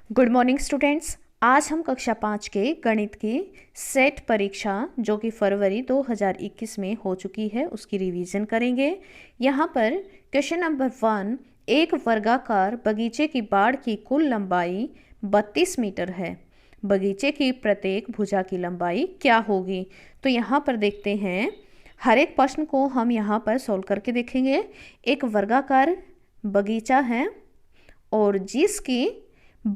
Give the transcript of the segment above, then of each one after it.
Good morning students. आज हम कक्षा 5 के गणित की सेट परीक्षा जो कि फरवरी 2021 में हो चुकी है उसकी रिवीजन करेंगे। यहाँ पर क्वेश्चन नंबर 1, एक वर्गाकार बगीचे की बाड़ की कुल लंबाई 32 मीटर है। बगीचे की प्रत्येक भुजा की लंबाई क्या होगी? तो यहाँ पर देखते हैं, हर एक प्रश्न को हम यहाँ पर सोल्व करके देखेंगे। एक वर्गाकार बगीचा है और जिसकी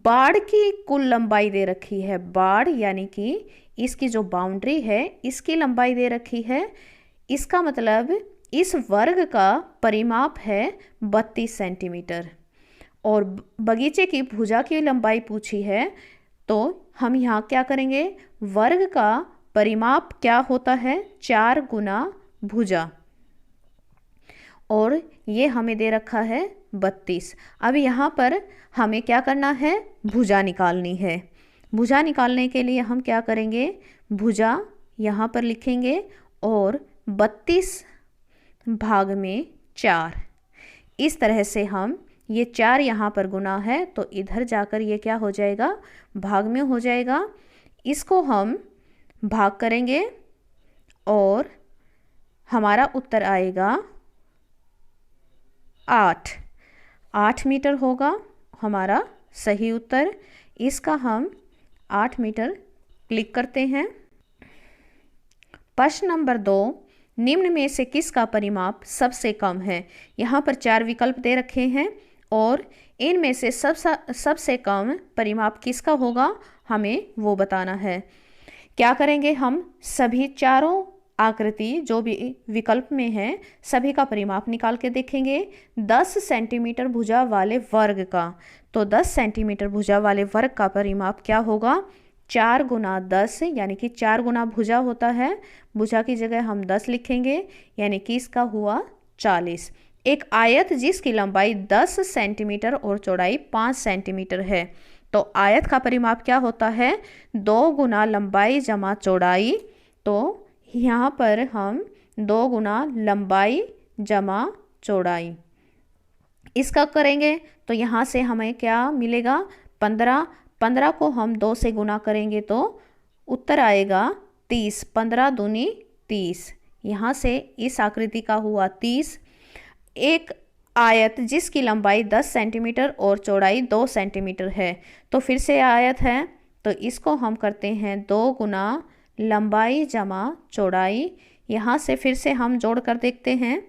बाड़ की कुल लंबाई दे रखी है। बाड़ यानी कि इसकी जो बाउंड्री है इसकी लंबाई दे रखी है। इसका मतलब इस वर्ग का परिमाप है 32 सेंटीमीटर और बगीचे की भुजा की लंबाई पूछी है। तो हम यहाँ क्या करेंगे, वर्ग का परिमाप क्या होता है 4 गुना भुजा और ये हमें दे रखा है 32। अब यहाँ पर हमें क्या करना है, भुजा निकालनी है। भुजा निकालने के लिए हम क्या करेंगे, भुजा यहाँ पर लिखेंगे और 32 भाग में 4। इस तरह से हम ये 4 यहाँ पर गुना है तो इधर जाकर ये क्या हो जाएगा, भाग में हो जाएगा। इसको हम भाग करेंगे और हमारा उत्तर आएगा 8 मीटर होगा हमारा सही उत्तर। इसका हम 8 मीटर क्लिक करते हैं। प्रश्न नंबर 2, निम्न में से किसका परिमाप सबसे कम है? यहाँ पर 4 विकल्प दे रखे हैं और इनमें से सबसे कम परिमाप किसका होगा हमें वो बताना है। क्या करेंगे, हम सभी चारों आकृति जो भी विकल्प में है सभी का परिमाप निकाल के देखेंगे। 10 सेंटीमीटर भुजा वाले वर्ग का, तो 10 सेंटीमीटर भुजा वाले वर्ग का परिमाप क्या होगा, 4 गुना 10 यानी कि 4 गुना भुजा होता है। भुजा की जगह हम 10 लिखेंगे यानी कि इसका हुआ 40। एक आयत जिसकी लंबाई 10 सेंटीमीटर और चौड़ाई 5 सेंटीमीटर है, तो आयत का परिमाप क्या होता है, 2 गुना लंबाई जमा चौड़ाई। तो यहाँ पर हम 2 गुना लंबाई जमा चौड़ाई इसका करेंगे तो यहाँ से हमें क्या मिलेगा, 15 को हम 2 से गुना करेंगे तो उत्तर आएगा 30। 15 दूनी 30, यहाँ से इस आकृति का हुआ 30। एक आयत जिसकी लंबाई 10 सेंटीमीटर और चौड़ाई 2 सेंटीमीटर है, तो फिर से आयत है तो इसको हम करते हैं 2 गुना लंबाई जमा चौड़ाई। यहाँ से फिर से हम जोड़ कर देखते हैं,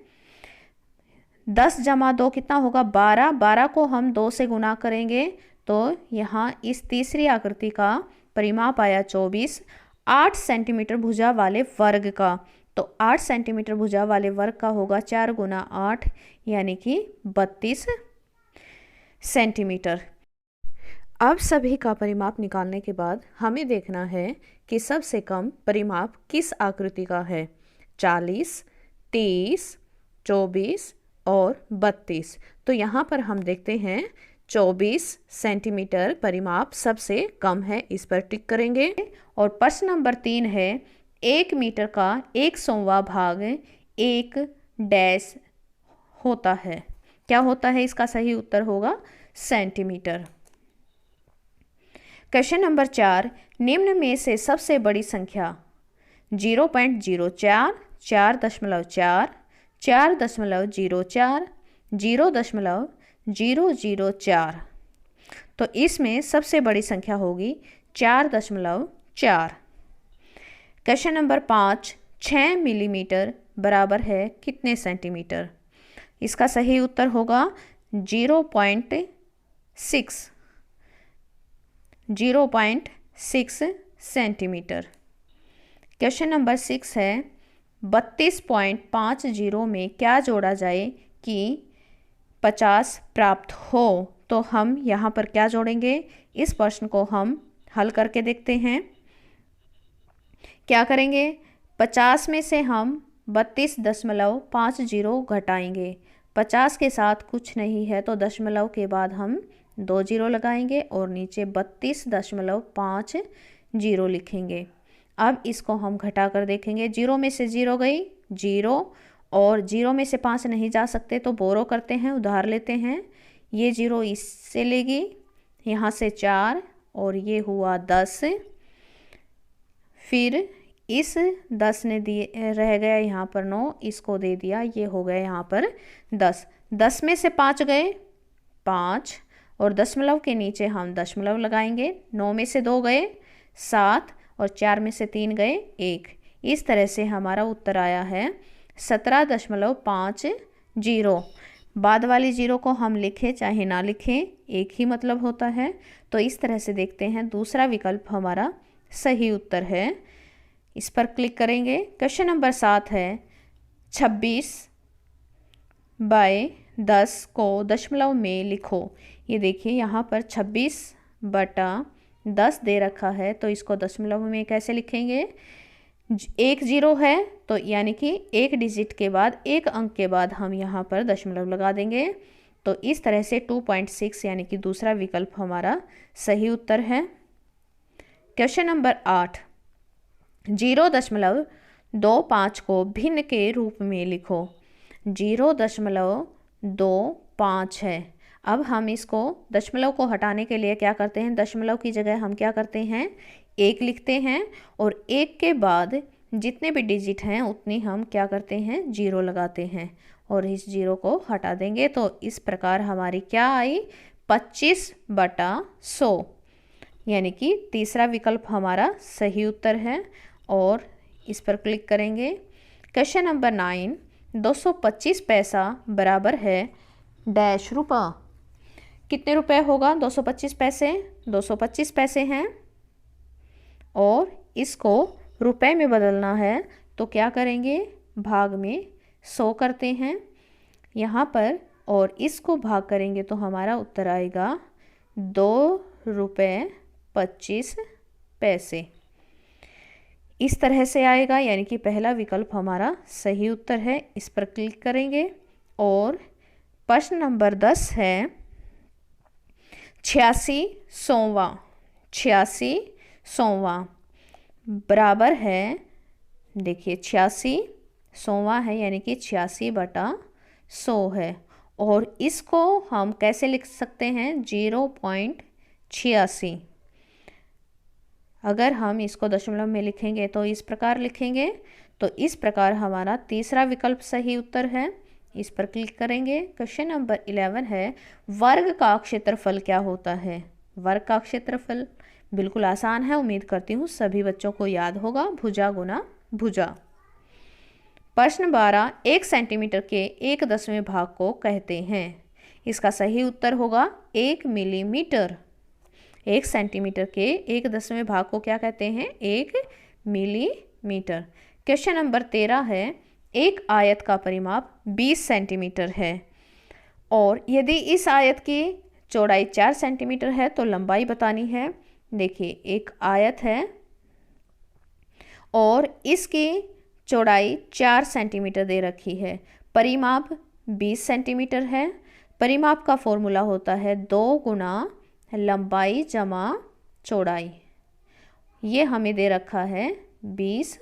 10 जमा 2 कितना होगा, 12 को हम 2 से गुना करेंगे तो यहाँ इस तीसरी आकृति का परिमाप आया 24। 8 सेंटीमीटर भुजा वाले वर्ग का, तो 8 सेंटीमीटर भुजा वाले वर्ग का होगा 4 गुना 8 यानी कि 32 सेंटीमीटर। अब सभी का परिमाप निकालने के बाद हमें देखना है कि सबसे कम परिमाप किस आकृति का है। 40, 30, 24 और 32। तो यहाँ पर हम देखते हैं 24 सेंटीमीटर परिमाप सबसे कम है, इस पर टिक करेंगे। और प्रश्न नंबर 3 है, 1 मीटर का 100वां भाग 1 डैश होता है। क्या होता है, इसका सही उत्तर होगा सेंटीमीटर। क्वेश्चन नंबर 4, निम्न में से सबसे बड़ी संख्या 0.04, 4.4, 4.04, 0.004। तो इसमें सबसे बड़ी संख्या होगी 4.4। क्वेश्चन नंबर 5, 6 मिलीमीटर बराबर है कितने सेंटीमीटर? इसका सही उत्तर होगा 0.6 सेंटीमीटर। क्वेश्चन नंबर 6 है, 32.50 में क्या जोड़ा जाए कि 50 प्राप्त हो? तो हम यहाँ पर क्या जोड़ेंगे, इस प्रश्न को हम हल करके देखते हैं। क्या करेंगे, 50 में से हम 32.50 घटाएंगे। 50 के साथ कुछ नहीं है तो दशमलव के बाद हम 2 जीरो लगाएंगे और नीचे 32.50 लिखेंगे। अब इसको हम घटा कर देखेंगे, 0 में से 0 गई 0 और 0 में से 5 नहीं जा सकते तो बोरो करते हैं, उधार लेते हैं। ये 0 इससे लेगी, यहाँ से 4 और ये हुआ 10, फिर इस 10 ने दिए रह गया यहाँ पर 9, इसको दे दिया, ये हो गया यहाँ पर 10। 10 में से 5 गए 5 और दशमलव के नीचे हम दशमलव लगाएंगे। 9 में से 2 गए 7 और 4 में से 3 गए 1। इस तरह से हमारा उत्तर आया है 17.50। बाद वाली जीरो को हम लिखें चाहे ना लिखें एक ही मतलब होता है। तो इस तरह से देखते हैं दूसरा विकल्प हमारा सही उत्तर है। इस पर क्लिक करेंगे। क्वेश्चन नंबर 7 है 26/10 को दशमलव में लिखो। ये देखिए यहाँ पर 26/10 दे रखा है, तो इसको दशमलव में कैसे लिखेंगे। एक जीरो है तो यानी कि एक डिजिट के बाद एक अंक के बाद हम यहाँ पर दशमलव लगा देंगे। तो इस तरह से 2.6 यानी कि दूसरा विकल्प हमारा सही उत्तर है। क्वेश्चन नंबर 8 0.25 को भिन्न के रूप में लिखो। 0.25 है। अब हम इसको दशमलव को हटाने के लिए क्या करते हैं, दशमलव की जगह हम क्या करते हैं 1 लिखते हैं और 1 के बाद जितने भी डिजिट हैं उतनी हम क्या करते हैं 0 लगाते हैं और इस 0 को हटा देंगे। तो इस प्रकार हमारी क्या आई 25/100 यानी कि तीसरा विकल्प हमारा सही उत्तर है। और इस पर क्लिक करेंगे। क्वेश्चन नंबर 9 225 पैसा बराबर है डैश रुपये। कितने रुपए होगा 225 पैसे, 225 पैसे हैं और इसको रुपए में बदलना है तो क्या करेंगे भाग में 100 करते हैं यहाँ पर और इसको भाग करेंगे तो हमारा उत्तर आएगा 2.25 रुपये। इस तरह से आएगा यानी कि पहला विकल्प हमारा सही उत्तर है। इस पर क्लिक करेंगे और प्रश्न नंबर 10 है 86/100 बराबर है, देखिए 86/100 है यानी कि 86/100 है और इसको हम कैसे लिख सकते हैं 0.86। अगर हम इसको दशमलव में लिखेंगे तो इस प्रकार लिखेंगे। तो इस प्रकार हमारा तीसरा विकल्प सही उत्तर है। इस पर क्लिक करेंगे। क्वेश्चन नंबर 11 है वर्ग का क्षेत्रफल क्या होता है। वर्ग का क्षेत्रफल बिल्कुल आसान है, उम्मीद करती हूँ सभी बच्चों को याद होगा, भुजा गुना भुजा। प्रश्न 12 1 सेंटीमीटर के 1/10 भाग को कहते हैं। इसका सही उत्तर होगा 1 मिलीमीटर। 1 सेंटीमीटर के 1/10 भाग को क्या कहते हैं 1 मिलीमीटर। क्वेश्चन नंबर 13 है एक आयत का परिमाप 20 सेंटीमीटर है और यदि इस आयत की चौड़ाई 4 सेंटीमीटर है तो लंबाई बतानी है। देखिए एक आयत है और इसकी चौड़ाई 4 सेंटीमीटर दे रखी है, परिमाप 20 सेंटीमीटर है। परिमाप का फॉर्मूला होता है 2 गुना लंबाई जमा चौड़ाई। ये हमें दे रखा है 20।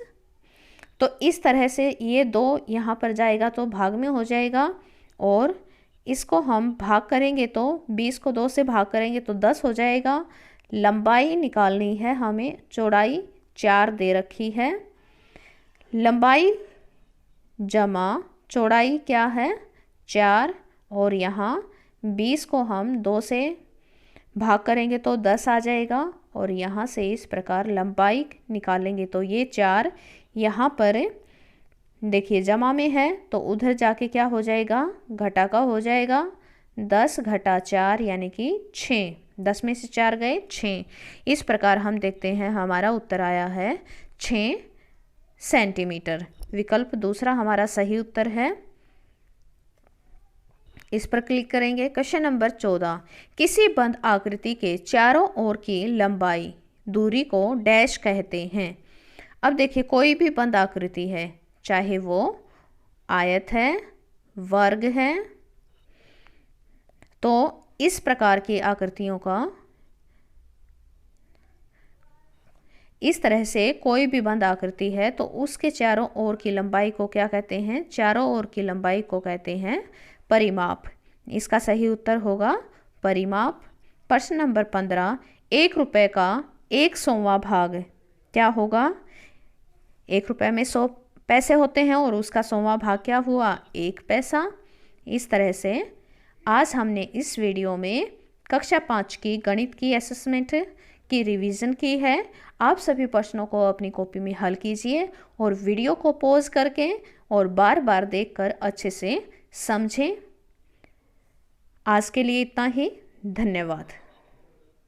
तो इस तरह से ये 2 यहाँ पर जाएगा तो भाग में हो जाएगा और इसको हम भाग करेंगे तो 20 को 2 से भाग करेंगे तो 10 हो जाएगा। लंबाई निकालनी है हमें, चौड़ाई 4 दे रखी है। लंबाई जमा चौड़ाई क्या है 4 और यहाँ 20 को हम 2 से भाग करेंगे तो 10 आ जाएगा और यहाँ से इस प्रकार लंबाई निकालेंगे तो ये 4 यहाँ पर देखिए जमा में है तो उधर जाके क्या हो जाएगा घटा का हो जाएगा। 10 घटा 4 यानी कि 6, 10 में से 4 गए 6। इस प्रकार हम देखते हैं हमारा उत्तर आया है 6 सेंटीमीटर। विकल्प दूसरा हमारा सही उत्तर है। इस पर क्लिक करेंगे। क्वेश्चन नंबर 14 किसी बंद आकृति के चारों ओर की लंबाई दूरी को डैश कहते हैं। अब देखिए कोई भी बंद आकृति है, चाहे वो आयत है, वर्ग है, तो इस प्रकार की आकृतियों का इस तरह से कोई भी बंद आकृति है तो उसके चारों ओर की लंबाई को क्या कहते हैं, चारों ओर की लंबाई को कहते हैं परिमाप। इसका सही उत्तर होगा परिमाप। प्रश्न नंबर 15, 1 रुपये का 100वां भाग क्या होगा? 1 रुपये में 100 पैसे होते हैं और उसका 100वां भाग क्या हुआ? 1 पैसा। इस तरह से आज हमने इस वीडियो में कक्षा 5 की गणित की असेसमेंट की रिवीजन की है। आप सभी प्रश्नों को अपनी कॉपी में हल कीजिए और वीडियो को पॉज करके और बार बार देखकर अच्छे से समझें। आज के लिए इतना ही। धन्यवाद।